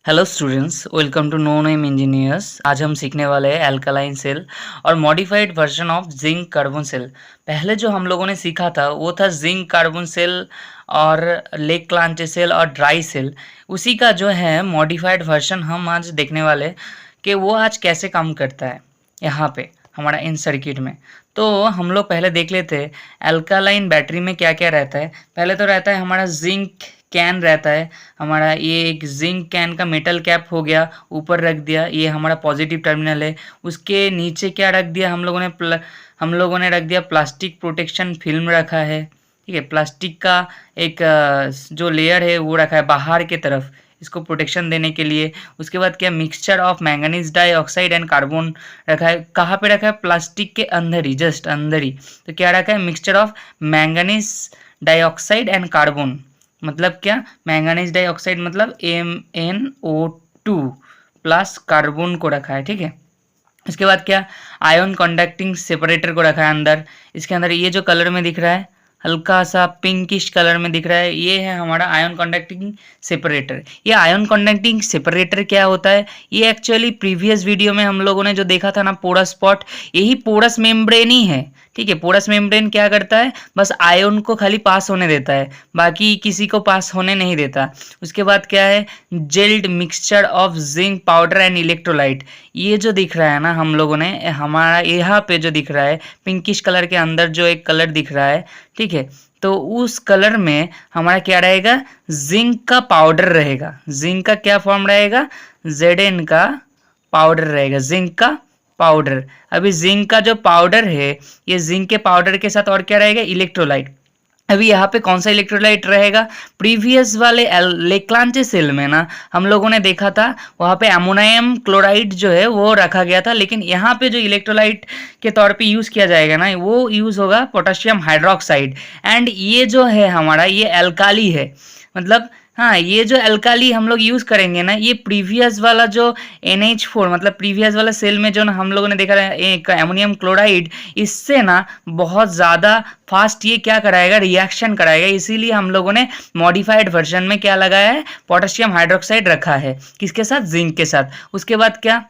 Hello students, welcome to no name engineers. आज हम सीखने वाले हैं एल्कालाइन सेल और modified version of zinc carbon cell. पहले जो हम लोगों ने सीखा था वो था जिंक कार्बन सेल और लेक क्लांचे सेल और ड्राई सेल। उसी का जो है मॉडिफाइड वर्जन हम आज देखने वाले कि वो आज कैसे काम करता है यहाँ पे हमारा इन सर्किट में। तो हम लोग पहले देख लेते हैं एल्कालाइन बैटरी में क्या क्या रहता है। पहले तो रहता है हमारा जिंक कैन रहता है। हमारा ये एक जिंक कैन का मेटल कैप हो गया, ऊपर रख दिया, ये हमारा पॉजिटिव टर्मिनल है। उसके नीचे क्या रख दिया हम लोगों ने रख दिया प्लास्टिक प्रोटेक्शन फिल्म रखा है। ठीक है, प्लास्टिक का एक जो लेयर है वो रखा है बाहर के तरफ इसको प्रोटेक्शन देने के लिए। उसके बाद क्या mixture of manganese dioxide and carbon रखा है। कहाँ पे रखा है? प्लास्टिक के अंदर ही, जस्ट अंदर ही। तो क्या रखा है? Mixture of manganese dioxide and carbon. मतलब क्या? मैंगनीज डाइऑक्साइड मतलब MnO2 प्लस कार्बन को रखा है। ठीक है, इसके बाद क्या? आयन कंडक्टिंग सेपरेटर को रखा है अंदर। इसके अंदर ये जो कलर में दिख रहा है, हल्का सा पिंकिश कलर में दिख रहा है, ये है हमारा आयन कंडक्टिंग सेपरेटर। ये आयन कंडक्टिंग सेपरेटर क्या होता है? ये एक्चुअली प्रीवियस वीडियो में हम लोगों ने जो देखा था ना पोरस स्पॉट, यही पोरस मेम्ब्रेन ही है। ठीक है, पोरस मेम्ब्रेन क्या करता है? बस आयन को खाली पास होने देता है, बाकी किसी को पास होने नहीं देता। उसके बाद क्या है? Gelled mixture of zinc powder and electrolyte. ये जो दिख रहा है ना हम लोगों ने, हमारा यहाँ पे जो दिख रहा है पिंकिश कलर के अंदर जो एक कलर दिख रहा है, ठीक है, तो उस कलर में हमारा क्या रहेगा? जिंक का पाउडर रहेगा। जिंक का क्या फॉर्म रहेगा? Zn का पाउडर रहेगा, जिंक का पाउडर। अभी जिंक का जो पाउडर है, ये जिंक के पाउडर के साथ और क्या रहेगा? इलेक्ट्रोलाइट। अभी यहाँ पे कौन सा इलेक्ट्रोलाइट रहेगा? प्रीवियस वाले लेक्लांचे सेल में ना हम लोगों ने देखा था वहाँ पे अमोनियम क्लोराइड जो है वो रखा गया था, लेकिन यहाँ पे जो इलेक्ट्रोलाइट के तौर पे यूज़ किया जाएगा ना वो यूज़ होगा पोटेशियम हाइड्रोक्साइड। एंड ये जो है हमारा ये एल्काली है। मतलब हाँ, ये जो एल्काली हम लोग यूज़ करेंगे ना, ये प्रीवियस वाला जो NH4 मतलब प्रीवियस वाला सेल में जो ना हम लोगों ने देखा है एक अमोनियम क्लोराइड, इससे ना बहुत ज़्यादा फास्ट ये क्या कराएगा? रिएक्शन कराएगा। इसीलिए हम लोगों ने मॉडिफाइड वर्जन में क्या लगाया है? पोटेशियम हाइड्रोक्साइड रखा है। किसके साथ? जिंक के साथ। उसके बाद क्या?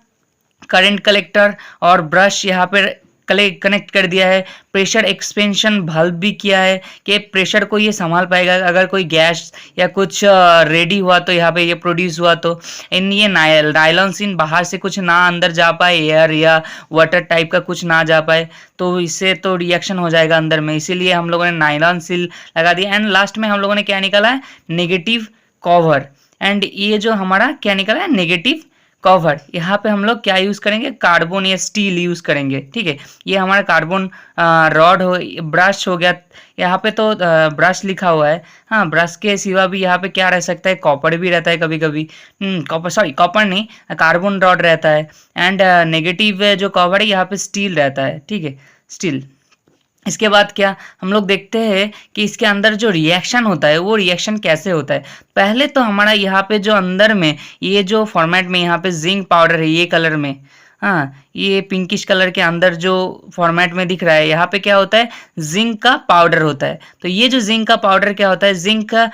करंट कलेक्टर और ब्रश यहाँ पे कनेक्ट कर दिया है। प्रेशर एक्सपेंशन बल्ब भी किया है कि प्रेशर को ये संभाल पाएगा, अगर कोई गैस या कुछ रेडी हुआ तो यहाँ पे ये प्रोड्यूस हुआ तो इन ये नायलॉन सीन बाहर से कुछ ना अंदर जा पाए, एयर या वाटर टाइप का कुछ ना जा पाए, तो इससे तो रिएक्शन हो जाएगा अंदर में। इसीलिए हम लोगों ने नायलॉन सील लगा दिया। एंड लास्ट में हम लोगों ने क्या निकाला है? Negative cover. एंड ये जो हमारा क्या निकला है? Negative cover. यहाँ पे हम लोग क्या यूज करेंगे? कार्बन या स्टील यूज करेंगे। ठीक है, ये हमारा कार्बन रॉड हो, ब्रश हो गया। यहाँ पे तो ब्रश लिखा हुआ है। हाँ, ब्रश के सिवा भी यहाँ पे क्या रह सकता है? कॉपर भी रहता है कभी कभी। कॉपर, सॉरी कॉपर नहीं, कार्बन रॉड रहता है। एंड नेगेटिव जो कवर है यहाँ पे स्टील रहता है। ठीक है, स्टील। इसके बाद क्या हम लोग देखते हैं कि इसके अंदर जो रिएक्शन होता है वो रिएक्शन कैसे होता है। पहले तो हमारा यहाँ पे जो अंदर में ये जो फॉर्मेट में यहाँ पे जिंक पाउडर है ये कलर में, हाँ, ये पिंकिश कलर के अंदर जो फॉर्मेट में दिख रहा है यहाँ पे क्या होता है? जिंक का पाउडर होता है। तो ये जो जिंक का पाउडर क्या होता है? जिंक का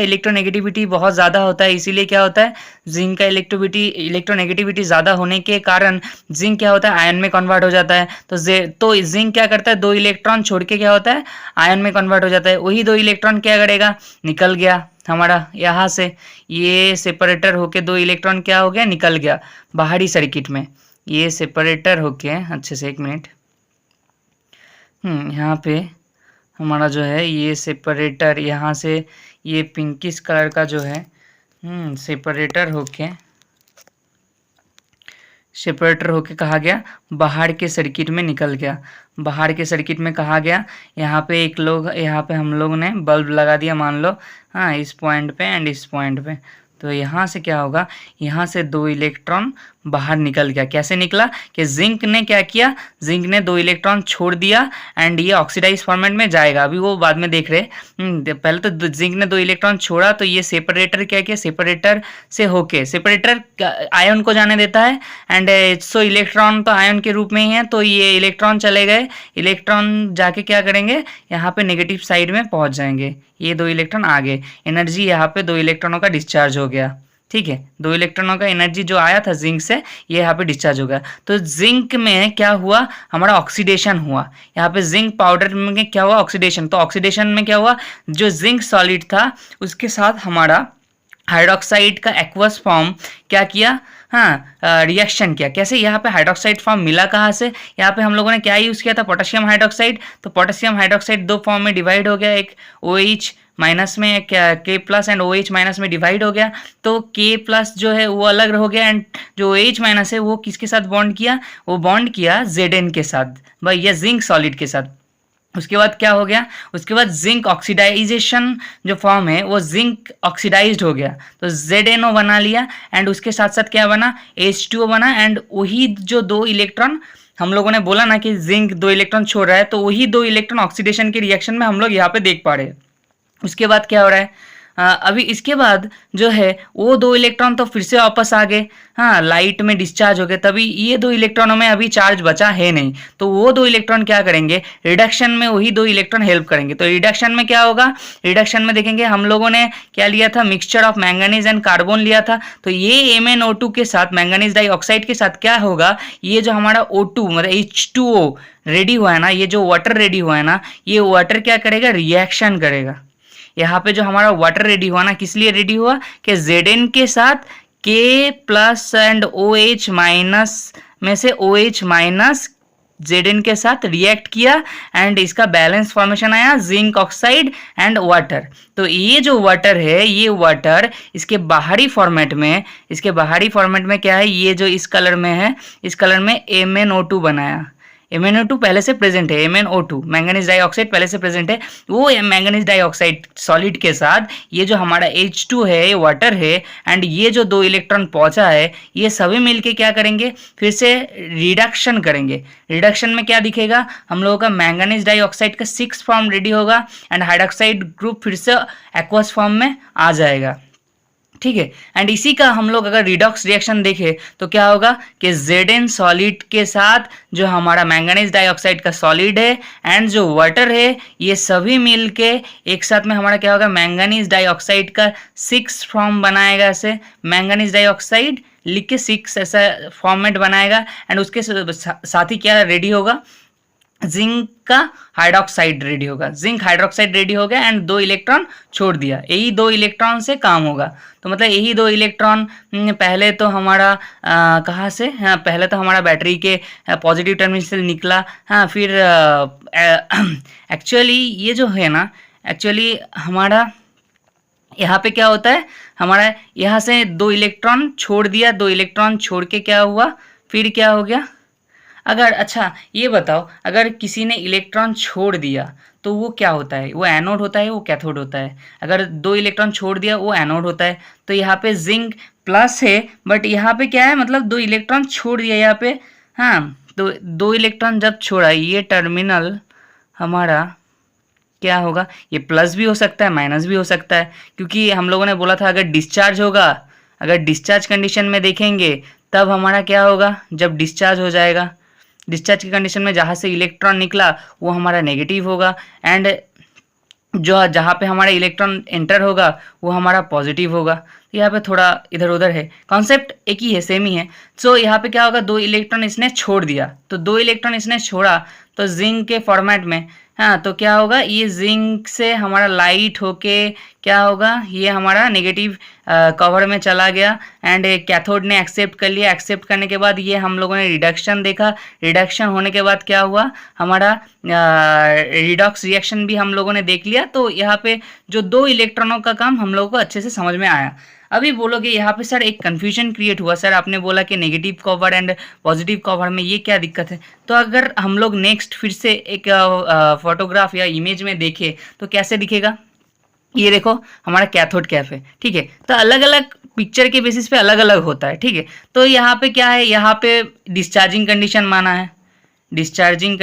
इलेक्ट्रोनेगेटिविटी बहुत ज़्यादा होता है। इसीलिए क्या होता है? जिंक का इलेक्ट्रोनेगेटिविटी ज़्यादा होने के कारण जिंक क्या होता है? आयन में कन्वर्ट हो जाता है। तो जिंक क्या करता है? 2 इलेक्ट्रॉन छोड़ के क्या होता है? आयन में कन्वर्ट हो जाता है। वही 2 इलेक्ट्रॉन क्या करेगा? निकल गया हमारा यहाँ से, ये सेपरेटर होके 2 इलेक्ट्रॉन क्या हो गया? निकल गया बाहरी सर्किट में। ये सेपरेटर होके, अच्छे से एक मिनट, यहाँ पे हमारा जो है ये सेपरेटर, यहाँ से ये पिंकिश कलर का जो है सेपरेटर होके कहा गया बाहर के सर्किट में निकल गया। बाहर के सर्किट में कहा गया, यहाँ पे हम लोग ने बल्ब लगा दिया मान लो, हाँ, इस पॉइंट पे एंड इस पॉइंट पे। तो यहाँ से क्या होगा? यहाँ से 2 इलेक्ट्रॉन बाहर निकल गया। कैसे निकला कि जिंक ने क्या किया, जिंक ने 2 इलेक्ट्रॉन छोड़ दिया एंड ये ऑक्सीडाइज फॉर्मेट में जाएगा, अभी वो बाद में देख रहे। पहले तो जिंक ने 2 इलेक्ट्रॉन छोड़ा तो ये सेपरेटर क्या किया, सेपरेटर से होके सेपरेटर आयन को जाने देता है एंड सो इलेक्ट्रॉन तो आयन के रूप में ही है, तो ये इलेक्ट्रॉन चले गए, इलेक्ट्रॉन जाके क्या करेंगे, यहाँ पे नेगेटिव साइड में पहुंच जाएंगे, ये 2 इलेक्ट्रॉन आगे, एनर्जी यहाँ पे 2 इलेक्ट्रॉनों का डिस्चार्ज हो गया। ठीक है, 2 इलेक्ट्रॉनों का एनर्जी जो आया था जिंक से ये यहाँ पे डिस्चार्ज हो गया। तो जिंक में क्या हुआ, हमारा ऑक्सीडेशन हुआ, यहाँ पे जिंक पाउडर में क्या हुआ, ऑक्सीडेशन। तो ऑक्सीडेशन में क्या हुआ, जो जिंक सॉलिड था उसके साथ हमारा हाइड्रोक्साइड का एक्वस फॉर्म क्या किया, हाँ रिएक्शन किया। कैसे, यहाँ पे हाइड्रोक्साइड फॉर्म मिला कहाँ से, यहाँ पे हम लोगों ने क्या यूज़ किया था, पोटेशियम हाइड्रोक्साइड। तो पोटेशियम हाइड्रोक्साइड 2 फॉर्म में डिवाइड हो गया, एक OH माइनस में, एक K plus and OH minus में डिवाइड हो गया। तो K प्लस जो है वो अलग हो गया एंड जो OH माइनस है वो किसके साथ बॉन्ड किया, वो बॉन्ड किया Zn के साथ, भाई ये जिंक सॉलिड के साथ। उसके बाद क्या हो गया, उसके बाद जिंक ऑक्सीडाइजेशन जो फॉर्म है वो जिंक ऑक्सीडाइज्ड हो गया, तो ZnO बना लिया एंड उसके साथ साथ क्या बना, H2O बना एंड वही जो 2 इलेक्ट्रॉन हम लोगों ने बोला ना कि जिंक 2 इलेक्ट्रॉन छोड़ रहा है, तो वही 2 इलेक्ट्रॉन ऑक्सीडेशन के रिएक्शन में हम लोग यहाँ पे देख पा रहे हैं। उसके बाद क्या हो रहा है, अभी इसके बाद जो है वो 2 इलेक्ट्रॉन तो फिर से वापस आ गए, हाँ लाइट में डिस्चार्ज हो गए, तभी ये 2 इलेक्ट्रॉनों में अभी चार्ज बचा है नहीं, तो वो 2 इलेक्ट्रॉन क्या करेंगे, रिडक्शन में वही 2 इलेक्ट्रॉन हेल्प करेंगे। तो रिडक्शन में क्या होगा, रिडक्शन में देखेंगे हम लोगों ने क्या लिया था, mixture of manganese and carbon लिया था, तो ये MnO2 के साथ मैंगनीज डाइऑक्साइड के साथ क्या होगा, ये जो हमारा O2 मतलब H2O रेडी हुआ है ना, ये जो वाटर रेडी हुआ है ना, ये वाटर क्या करेगा, रिएक्शन करेगा। यहाँ पे जो हमारा वाटर रेडी हुआ ना, किस लिए रेडी हुआ कि Zn के साथ K plus and OH minus में से OH माइनस Zn के साथ रिएक्ट किया एंड इसका बैलेंस फॉर्मेशन आया जिंक ऑक्साइड एंड वाटर। तो ये जो वाटर है, ये वाटर इसके बाहरी फॉर्मेट में, इसके बाहरी फॉर्मेट में क्या है, ये जो इस कलर में है, इस कलर में MnO2 बनाया। MnO2 पहले से प्रेजेंट है, MnO2 मैंगनीज डाइऑक्साइड पहले से प्रेजेंट है, वो मैंगनीज डाइऑक्साइड सॉलिड के साथ ये जो हमारा H2 है, ये वाटर है एंड ये जो 2 इलेक्ट्रॉन पहुंचा है, ये सभी मिलके क्या करेंगे, फिर से रिडक्शन करेंगे। रिडक्शन में क्या दिखेगा, हम लोगों का मैंगनीज डाइऑक्साइड का 6 फॉर्म रेडी होगा एंड हाइड्रोक्साइड ग्रुप फिर से एक्वस फॉर्म में आ जाएगा। ठीक है, एंड इसी का हम लोग अगर रिडॉक्स रिएक्शन देखें तो क्या होगा कि Zn सॉलिड के साथ जो हमारा मैंगनीज डाइऑक्साइड का सॉलिड है एंड जो वाटर है, ये सभी मिलके एक साथ में हमारा क्या होगा, मैंगनीज डाइऑक्साइड का 6 फॉर्म बनाएगा। ऐसे मैंगनीज डाइऑक्साइड लिख के 6 ऐसा फॉर्मेट बनाएगा एंड उसके साथ ही क्या रेडी होगा, जिंक का हाइड्रोक्साइड रेडी होगा। जिंक हाइड्रोक्साइड रेडी हो गया एंड 2 इलेक्ट्रॉन छोड़ दिया, यही 2 इलेक्ट्रॉन से काम होगा। तो मतलब यही 2 इलेक्ट्रॉन पहले तो हमारा कहाँ से, हाँ पहले तो हमारा बैटरी के पॉजिटिव टर्मिनल से निकला, हाँ फिर एक्चुअली ये जो है ना, एक्चुअली हमारा यहाँ पे क्या होता है, हमारा यहाँ से 2 इलेक्ट्रॉन छोड़ दिया, 2 इलेक्ट्रॉन छोड़ के क्या हुआ, फिर क्या हो गया, अगर अच्छा ये बताओ, अगर किसी ने इलेक्ट्रॉन छोड़ दिया तो वो क्या होता है, वो एनोड होता है, वो कैथोड होता है। अगर 2 इलेक्ट्रॉन छोड़ दिया वो एनोड होता है। तो यहाँ पे जिंक प्लस है बट यहाँ पे क्या है, मतलब 2 इलेक्ट्रॉन छोड़ दिया यहाँ पे, हाँ तो 2 इलेक्ट्रॉन जब छोड़ा, ये टर्मिनल हमारा क्या होगा, ये प्लस भी हो सकता है माइनस भी हो सकता है, क्योंकि हम लोगों ने बोला था अगर डिस्चार्ज होगा, अगर डिस्चार्ज कंडीशन में देखेंगे तब हमारा क्या होगा, जब डिस्चार्ज हो जाएगा, डिस्चार्ज की कंडीशन में जहाँ से इलेक्ट्रॉन निकला वो हमारा नेगेटिव होगा एंड जो जहाँ पे हमारा इलेक्ट्रॉन एंटर होगा वो हमारा पॉजिटिव होगा। तो यहाँ पे थोड़ा इधर उधर है, कॉन्सेप्ट एक ही है, सेम ही है। सो यहाँ पे क्या होगा, 2 इलेक्ट्रॉन इसने छोड़ दिया, तो 2 इलेक्ट्रॉन इसने छोड़ा तो जिंक के फॉर्मेट में, हाँ तो क्या होगा, ये जिंक से हमारा लाइट होके क्या होगा, ये हमारा नेगेटिव कवर में चला गया एंड कैथोड ने एक्सेप्ट कर लिया। एक्सेप्ट करने के बाद ये हम लोगों ने रिडक्शन देखा, रिडक्शन होने के बाद क्या हुआ, हमारा रिडॉक्स रिएक्शन भी हम लोगों ने देख लिया। तो यहाँ पे जो 2 इलेक्ट्रॉनों का काम हम लोगों को अच्छे से समझ में आया। अभी बोलोगे यहाँ पे सर एक कन्फ्यूजन क्रिएट हुआ, सर आपने बोला कि negative cover and positive cover में ये क्या दिक्कत है। तो अगर हम लोग नेक्स्ट फिर से एक फोटोग्राफ या इमेज में देखें तो कैसे दिखेगा, ये देखो हमारा कैथोड कैप है, ठीक है। तो अलग अलग पिक्चर के बेसिस पे अलग अलग होता है, ठीक है। तो यहाँ पे क्या है, यहाँ पे डिस्चार्जिंग कंडीशन माना है, डिस्चार्जिंग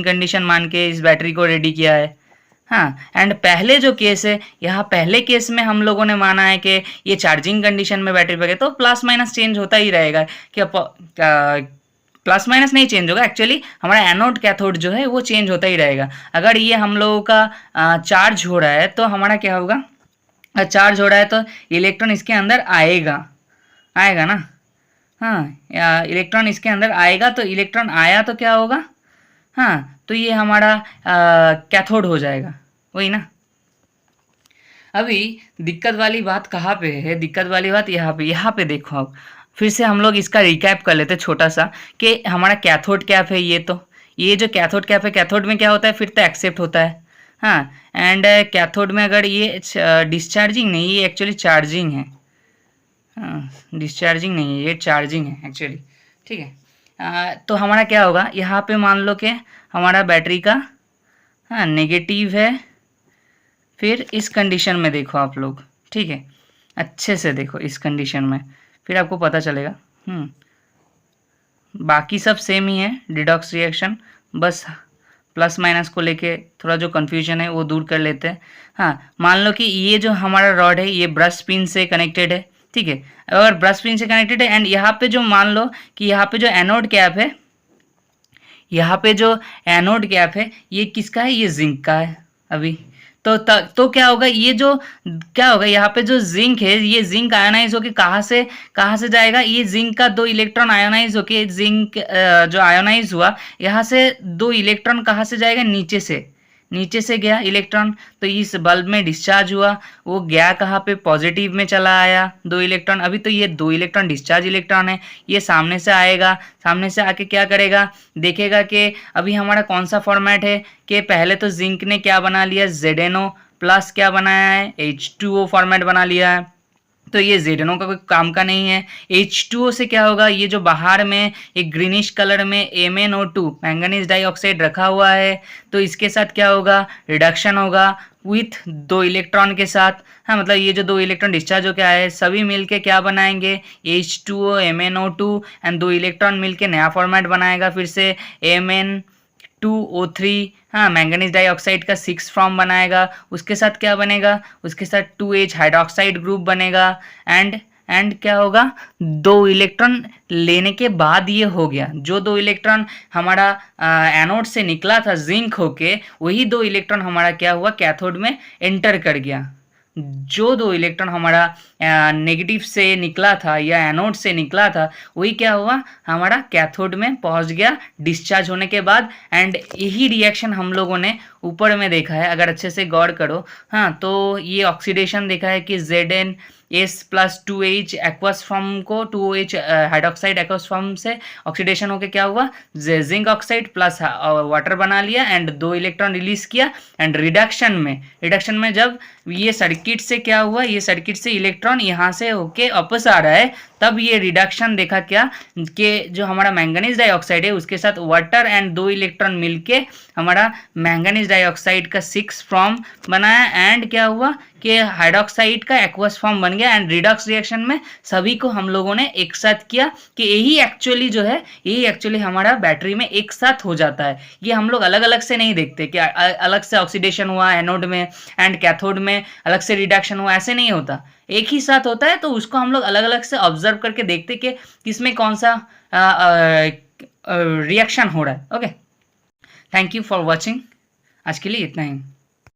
कंडीशन मान के इस बैटरी को रेडी किया है। हाँ, एंड पहले जो केस है, यहाँ पहले केस में हम लोगों ने माना है कि ये चार्जिंग कंडीशन में बैटरी पे गए तो प्लस माइनस चेंज होता ही रहेगा। कि प्लस माइनस नहीं चेंज होगा, एक्चुअली हमारा एनोड कैथोड जो है वो चेंज होता ही रहेगा। अगर ये हम लोगों का चार्ज हो रहा है तो हमारा क्या होगा, चार्ज हो रहा है तो इलेक्ट्रॉन इसके अंदर आएगा ना। हाँ, इलेक्ट्रॉन इसके अंदर आएगा, तो इलेक्ट्रॉन आया तो क्या होगा, हाँ, तो ये हमारा कैथोड हो जाएगा, वही ना। अभी दिक्कत वाली बात कहाँ पे है, दिक्कत वाली बात यहाँ पे देखो। अब फिर से हम लोग इसका रिकैप कर लेते छोटा सा कि हमारा कैथोड कैप है ये जो कैथोड कैप है, कैथोड में क्या होता है, फिर तो एक्सेप्ट होता है। हाँ, एंड कैथोड में अगर ये डिस्चार्जिंग नहीं, ये एक्चुअली चार्जिंग है। हाँ, डिस्चार्जिंग नहीं है, ये चार्जिंग है एक्चुअली, ठीक है। तो हमारा क्या होगा, यहाँ पे मान लो कि हमारा बैटरी का हाँ नेगेटिव है। फिर इस कंडीशन में देखो आप लोग, ठीक है, अच्छे से देखो इस कंडीशन में, फिर आपको पता चलेगा। बाकी सब सेम ही है रिडॉक्स रिएक्शन, बस प्लस माइनस को लेके थोड़ा जो कन्फ्यूजन है वो दूर कर लेते हैं। हाँ, मान लो कि ये जो हमारा रॉड है ये ब्रश पिन से कनेक्टेड है, ठीक है। अगर ब्रश पिन से कनेक्टेड है एंड यहाँ पे जो मान लो कि यहाँ पे जो एनोड कैप है, यहाँ पे जो एनोड कैप है ये किसका है, ये जिंक का है अभी। तो क्या होगा, ये जो क्या होगा, यहाँ पे जो जिंक है, ये जिंक आयोनाइज होके कहाँ से जाएगा, ये जिंक का 2 इलेक्ट्रॉन आयोनाइज होके, जिंक जो आयोनाइज हुआ यहाँ से 2 इलेक्ट्रॉन कहाँ से जाएगा, नीचे से गया इलेक्ट्रॉन। तो इस बल्ब में डिस्चार्ज हुआ, वो गया कहाँ पे, पॉजिटिव में चला आया 2 इलेक्ट्रॉन। अभी तो ये 2 इलेक्ट्रॉन डिस्चार्ज इलेक्ट्रॉन है, ये सामने से आएगा, सामने से आके क्या करेगा, देखेगा कि अभी हमारा कौन सा फॉर्मेट है, कि पहले तो जिंक ने क्या बना लिया, ZnO प्लस क्या बनाया है, H2O फॉर्मेट बना लिया है। तो ये ZnO का कोई काम का नहीं है। H2O से क्या होगा, ये जो बाहर में एक ग्रीनिश कलर में MnO2 मैंगनीज डाइऑक्साइड रखा हुआ है, तो इसके साथ क्या होगा, रिडक्शन होगा विथ 2 इलेक्ट्रॉन के साथ। हाँ, मतलब ये जो 2 इलेक्ट्रॉन डिस्चार्ज होकर आए सभी मिलके क्या बनाएंगे, H2O MnO2 एंड 2 इलेक्ट्रॉन मिलके नया फॉर्मेट बनाएगा फिर से Mn2O3। हाँ, मैंगनीज डाइऑक्साइड का 6 फॉर्म बनाएगा, उसके साथ क्या बनेगा, उसके साथ 2H हाइड्रोक्साइड ग्रुप बनेगा। एंड क्या होगा, 2 इलेक्ट्रॉन लेने के बाद ये हो गया, जो 2 इलेक्ट्रॉन हमारा एनोड से निकला था जिंक होके, वही 2 इलेक्ट्रॉन हमारा क्या हुआ, कैथोड में एंटर कर गया। जो 2 इलेक्ट्रॉन हमारा नेगेटिव से निकला था या एनोड से निकला था, वही क्या हुआ, हमारा कैथोड में पहुंच गया डिस्चार्ज होने के बाद। एंड यही रिएक्शन हम लोगों ने ऊपर में देखा है, अगर अच्छे से गौर करो। हाँ, तो ये ऑक्सीडेशन देखा है कि ZnS plus 2H aqueous form को 2H हाइड्रोक्साइड एक्वस फॉर्म से ऑक्सीडेशन होकर क्या हुआ, जिंक ऑक्साइड प्लस वाटर बना लिया एंड 2 इलेक्ट्रॉन रिलीज किया। एंड रिडक्शन में जब ये सर्किट से क्या हुआ, ये सर्किट से इलेक्ट्रॉन यहाँ से होके वापस आ रहा है, तब ये रिडक्शन देखा क्या, कि जो हमारा मैंगनीज डाइऑक्साइड है उसके साथ वाटर एंड 2 इलेक्ट्रॉन मिलके हमारा मैंगनीज डाइऑक्साइड का 6 फॉर्म बनाया। एंड क्या हुआ कि हाइड्रोक्साइड का एक्वस फॉर्म बन गया। एंड रिडक्स रिएक्शन में सभी को हम लोगों ने एक साथ किया कि यही एक्चुअली हमारा बैटरी में एक साथ हो जाता है। ये हम लोग अलग अलग से नहीं देखते कि अलग से ऑक्सीडेशन हुआ एनोड में एंड कैथोड में अलग से रिडक्शन हुआ, ऐसे नहीं होता, एक ही साथ होता है। तो उसको हम लोग अलग अलग से ऑब्जर्व करके देखते कि किसमें कौन सा रिएक्शन हो रहा है। Okay, thank you for watching, आज के लिए इतना ही।